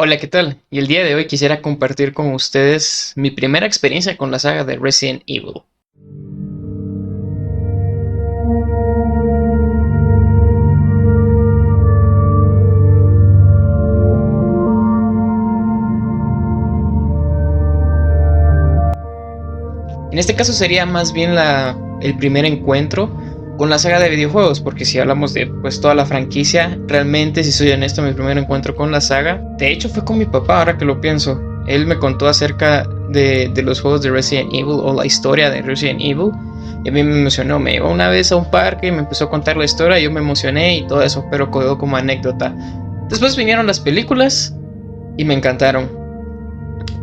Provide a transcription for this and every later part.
Hola, ¿qué tal? Y el día de hoy quisiera compartir con ustedes mi primera experiencia con la saga de Resident Evil. En este caso sería más bien el primer encuentro con la saga de videojuegos, porque si hablamos de pues toda la franquicia, realmente si soy honesto, mi primer encuentro con la saga, de hecho fue con mi papá, ahora que lo pienso. Él me contó acerca de los juegos de Resident Evil o la historia de Resident Evil. Y a mí me emocionó, me llevó una vez a un parque y me empezó a contar la historia, yo me emocioné y todo eso, pero quedó como anécdota. Después vinieron las películas y me encantaron.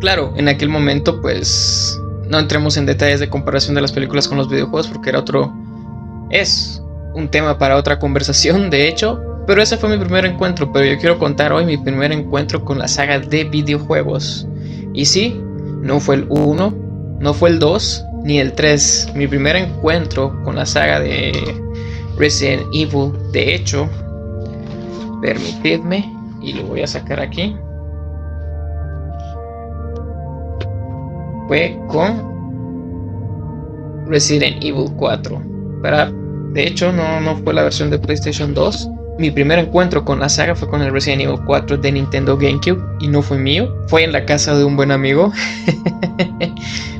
Claro, en aquel momento pues no entremos en detalles de comparación de las películas con los videojuegos porque es un tema para otra conversación de hecho, pero ese fue mi primer encuentro, pero yo quiero contar hoy mi primer encuentro con la saga de videojuegos. Y sí, no fue el 1, no fue el 2, ni el 3, mi primer encuentro con la saga de Resident Evil, de hecho, permitidme, y lo voy a sacar aquí, fue con Resident Evil 4. De hecho, no fue la versión de PlayStation 2. Mi primer encuentro con la saga fue con el Resident Evil 4 de Nintendo GameCube y no fue mío, fue en la casa de un buen amigo.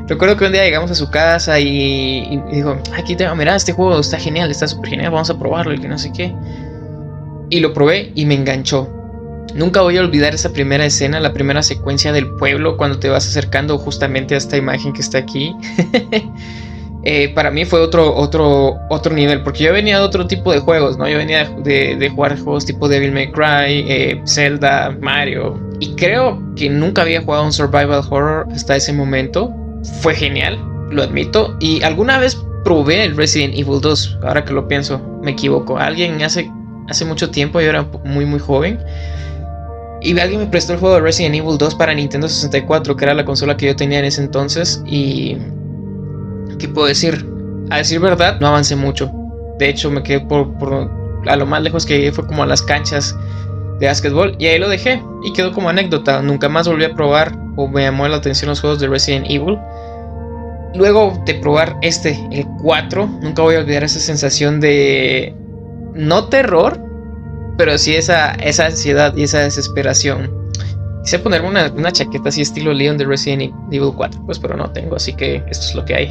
Recuerdo que un día llegamos a su casa y dijo, aquí tengo, mira, este juego está genial, está súper genial, vamos a probarlo y que no sé qué. Y lo probé y me enganchó. Nunca voy a olvidar esa primera escena, la primera secuencia del pueblo cuando te vas acercando justamente a esta imagen que está aquí. Para mí fue otro nivel, porque yo venía de otro tipo de juegos, ¿no? Yo venía de jugar juegos tipo Devil May Cry, Zelda, Mario, y creo que nunca había jugado un survival horror hasta ese momento. Fue genial, lo admito, y alguna vez probé el Resident Evil 2, ahora que lo pienso, me equivoco. Alguien hace mucho tiempo, yo era muy joven, y alguien me prestó el juego de Resident Evil 2 para Nintendo 64, que era la consola que yo tenía en ese entonces, y ¿qué puedo decir? A decir verdad, no avancé mucho. De hecho, me quedé a lo más lejos que llegué fue como a las canchas de básquetbol y ahí lo dejé y quedó como anécdota. Nunca más volví a probar o me llamó la atención los juegos de Resident Evil. Luego de probar el 4, nunca voy a olvidar esa sensación de no terror, pero sí esa ansiedad y esa desesperación. Quise ponerme una chaqueta así estilo Leon de Resident Evil 4, pues pero no tengo, así que esto es lo que hay.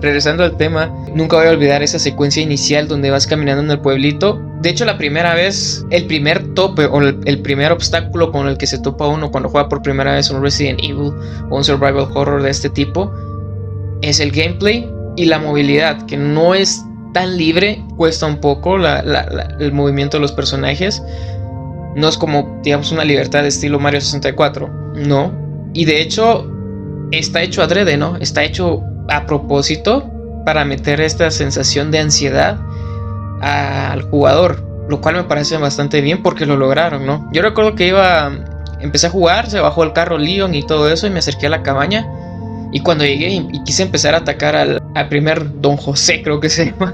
Regresando al tema, nunca voy a olvidar esa secuencia inicial donde vas caminando en el pueblito. De hecho, la primera vez, el primer tope o el primer obstáculo con el que se topa uno cuando juega por primera vez un Resident Evil o un survival horror de este tipo es el gameplay y la movilidad, que no es tan libre, cuesta un poco el movimiento de los personajes. No es como, digamos, una libertad de estilo Mario 64, no. Y de hecho, está hecho adrede, ¿no? Está hecho a propósito para meter esta sensación de ansiedad al jugador, lo cual me parece bastante bien porque lo lograron, ¿no? Yo recuerdo que empecé a jugar, se bajó el carro Leon y todo eso y me acerqué a la cabaña. Y cuando llegué y quise empezar a atacar al primer Don José, creo que se llama,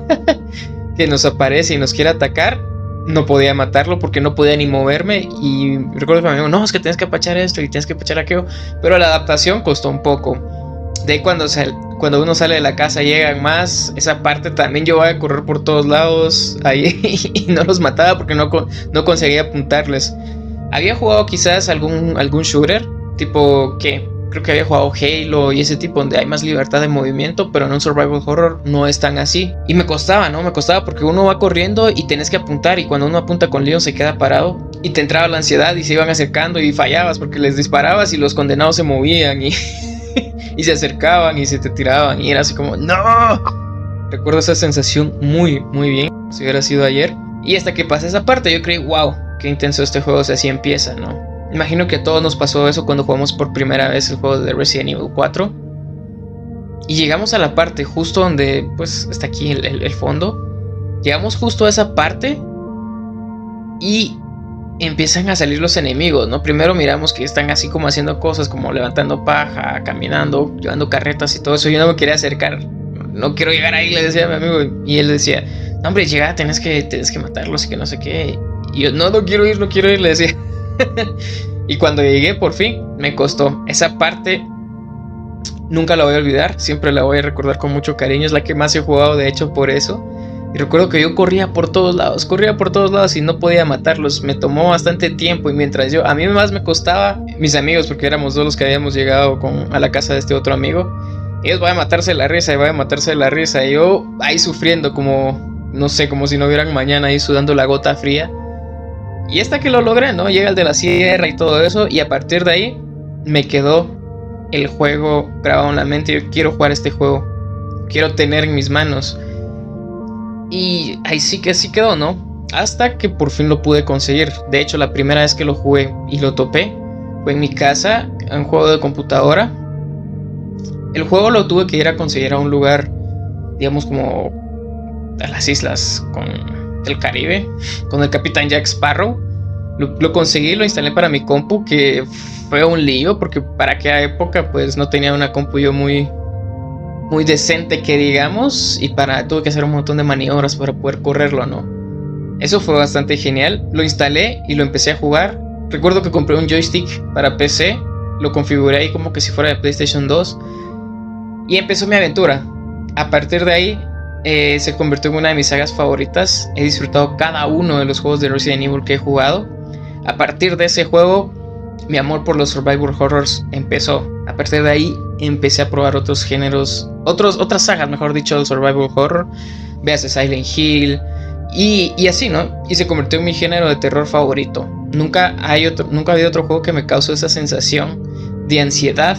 que nos aparece y nos quiere atacar, no podía matarlo porque no podía ni moverme. Y recuerdo que me dijo, no, es que tienes que apachar esto y tienes que apachar aquello. Pero la adaptación costó un poco. De ahí cuando uno sale de la casa llegan más. Esa parte también yo voy a correr por todos lados ahí y no los mataba porque no conseguía apuntarles. Había jugado quizás algún shooter tipo ¿qué? Creo que había jugado Halo y ese tipo donde hay más libertad de movimiento, pero en un survival horror no es tan así. Y me costaba, ¿no? Me costaba porque uno va corriendo y tenés que apuntar y cuando uno apunta con Leon se queda parado y te entraba la ansiedad y se iban acercando y fallabas porque les disparabas y los condenados se movían y, y se acercaban y se te tiraban y era así como ¡no! Recuerdo esa sensación muy bien, si hubiera sido ayer. Y hasta que pasé esa parte yo creí, wow, qué intenso este juego, o sea, así empieza, ¿no? Imagino que a todos nos pasó eso cuando jugamos por primera vez el juego de Resident Evil 4. Y llegamos a la parte justo donde, pues, está aquí el fondo. Llegamos justo a esa parte y empiezan a salir los enemigos, ¿no? Primero miramos que están así como haciendo cosas, como levantando paja, caminando, llevando carretas y todo eso. Yo no me quería acercar. No quiero llegar ahí, le decía a mi amigo. Y él decía, no, hombre, llega, tienes que matarlos y que no sé qué. Y yo, no quiero ir, le decía. Y cuando llegué por fin, me costó. Esa parte nunca la voy a olvidar, siempre la voy a recordar con mucho cariño, es la que más he jugado de hecho por eso. Y recuerdo que yo corría por todos lados y no podía matarlos, me tomó bastante tiempo y mientras a mí más me costaba, mis amigos, porque éramos dos los que habíamos llegado a la casa de este otro amigo, ellos van a matarse de la risa y yo ahí sufriendo como, no sé, como si no hubieran mañana, ahí sudando la gota fría. Y hasta que lo logré, ¿no? Llega el de la sierra y todo eso, y a partir de ahí me quedó el juego grabado en la mente. Yo quiero jugar este juego, quiero tener en mis manos. Y ahí sí que sí quedó, ¿no? Hasta que por fin lo pude conseguir. De hecho, la primera vez que lo jugué y lo topé fue en mi casa, en un juego de computadora. El juego lo tuve que ir a conseguir a un lugar, digamos, como a las islas del Caribe, con el Capitán Jack Sparrow. Lo conseguí, lo instalé para mi compu, que fue un lío, porque para aquella época pues no tenía una compu yo muy decente que digamos, y tuve que hacer un montón de maniobras para poder correrlo, ¿no? Eso fue bastante genial. Lo instalé y lo empecé a jugar. Recuerdo que compré un joystick para PC, lo configuré ahí como que si fuera de PlayStation 2 y empezó mi aventura. A partir de ahí se convirtió en una de mis sagas favoritas. He disfrutado cada uno de los juegos de Resident Evil que he jugado. A partir de ese juego, mi amor por los survival horrors empezó. A partir de ahí empecé a probar otros géneros, otras sagas, mejor dicho, del survival horror. Véase Silent Hill y así, ¿no? Y se convirtió en mi género de terror favorito. Nunca ha habido otro juego que me causó esa sensación de ansiedad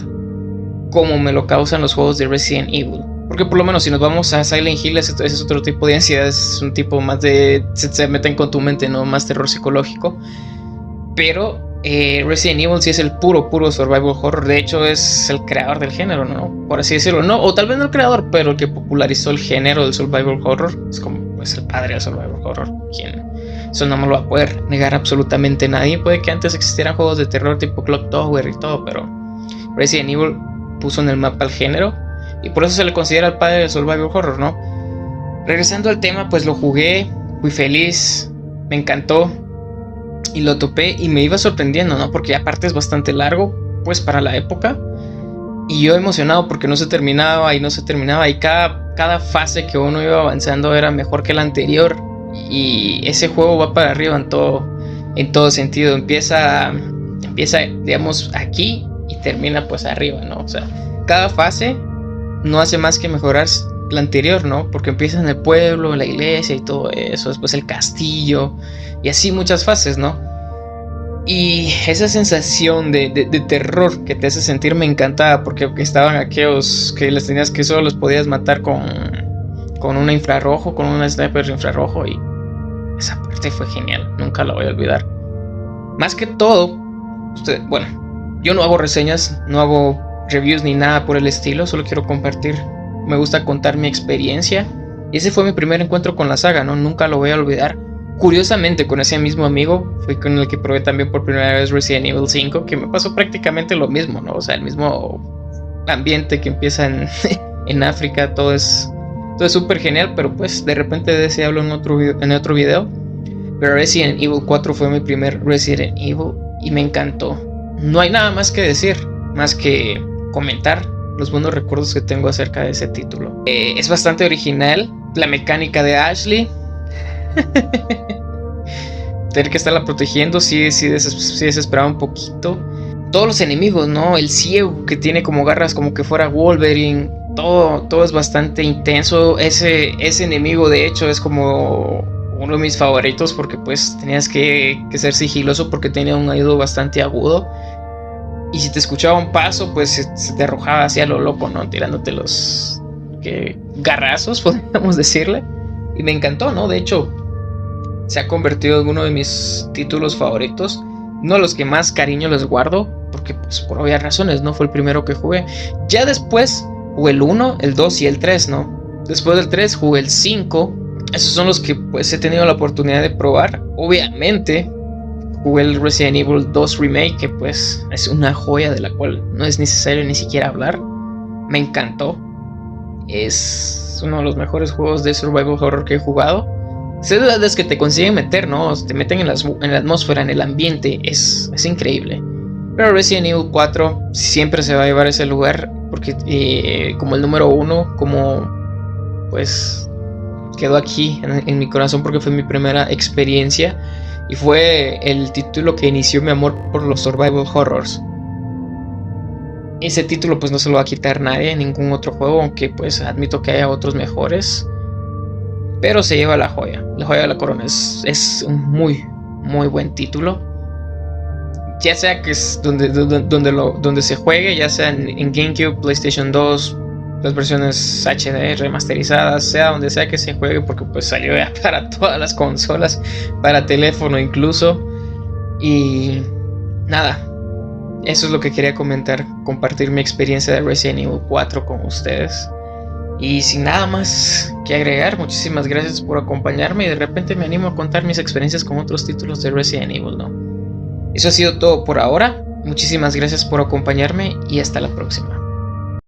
como me lo causan los juegos de Resident Evil. Porque por lo menos si nos vamos a Silent Hill, ese es otro tipo de ansiedad, es un tipo más de... se meten con tu mente, ¿no? Más terror psicológico. Pero Resident Evil sí es el puro survival horror. De hecho es el creador del género, ¿no? Por así decirlo, no, o tal vez no el creador, pero el que popularizó el género del survival horror. Es como pues el padre del survival horror, eso no me lo va a poder negar absolutamente nadie. Puede que antes existieran juegos de terror tipo Clock Tower y todo, pero Resident Evil puso en el mapa el género y por eso se le considera el padre del survival horror, ¿no? Regresando al tema, pues lo jugué, fui feliz, me encantó y lo topé y me iba sorprendiendo, ¿no? Porque aparte es bastante largo, pues para la época, y yo emocionado porque no se terminaba y cada fase que uno iba avanzando era mejor que la anterior, y ese juego va para arriba en todo sentido. Empieza digamos aquí y termina pues arriba, ¿no? O sea, cada fase no hace más que mejorar la anterior, ¿no? Porque empieza en el pueblo, la iglesia y todo eso, después el castillo y así muchas fases, ¿no? Y esa sensación de terror que te hace sentir me encantaba, porque estaban aquellos que les tenías que solo los podías matar con un infrarrojo, con un sniper infrarrojo, y esa parte fue genial, nunca la voy a olvidar. Más que todo, bueno, yo no hago reseñas, no hago reviews ni nada por el estilo, solo quiero compartir, me gusta contar mi experiencia, y ese fue mi primer encuentro con la saga, ¿no? Nunca lo voy a olvidar. Curiosamente, con ese mismo amigo fue con el que probé también por primera vez Resident Evil 5, que me pasó prácticamente lo mismo, ¿no? O sea, el mismo ambiente que empieza en África, todo es súper genial, pero pues de repente de ese hablo en otro video. Pero Resident Evil 4 fue mi primer Resident Evil y me encantó. No hay nada más que decir, más que comentar los buenos recuerdos que tengo acerca de ese título. Es bastante original, la mecánica de Ashley. Tener que estarla protegiendo sí desesperaba un poquito. Todos los enemigos, ¿no? El ciego que tiene como garras como que fuera Wolverine. Todo es bastante intenso. Ese enemigo de hecho es como uno de mis favoritos, porque pues tenías que ser sigiloso porque tenía un oído bastante agudo. Y si te escuchaba un paso, pues se te arrojaba hacia lo loco, ¿no? Tirándote los garrazos, podríamos decirle. Y me encantó, ¿no? De hecho, se ha convertido en uno de mis títulos favoritos. No los que más cariño les guardo, porque pues por obvias razones, ¿no? Fue el primero que jugué. Ya después jugué el 1, el 2 y el 3, ¿no? Después del 3 jugué el 5. Esos son los que pues he tenido la oportunidad de probar. Obviamente jugué el Resident Evil 2 Remake, que pues es una joya de la cual no es necesario ni siquiera hablar. Me encantó. Es uno de los mejores juegos de survival horror que he jugado. Sé de las que te consiguen meter, ¿no? Te meten en la atmósfera, en el ambiente. Es increíble. Pero Resident Evil 4 siempre se va a llevar ese lugar porque como el número uno, como pues quedó aquí en mi corazón porque fue mi primera experiencia y fue el título que inició mi amor por los survival horrors. Ese título pues no se lo va a quitar nadie en ningún otro juego, aunque pues admito que haya otros mejores, pero se lleva la joya de la corona. Es un muy buen título, ya sea que es donde se juegue, ya sea en GameCube, PlayStation 2, las versiones HD remasterizadas, sea donde sea que se juegue, porque pues salió ya para todas las consolas, para teléfono incluso. Y nada, eso es lo que quería comentar, compartir mi experiencia de Resident Evil 4 con ustedes. Y sin nada más que agregar, muchísimas gracias por acompañarme y de repente me animo a contar mis experiencias con otros títulos de Resident Evil, ¿no? Eso ha sido todo por ahora. Muchísimas gracias por acompañarme y hasta la próxima.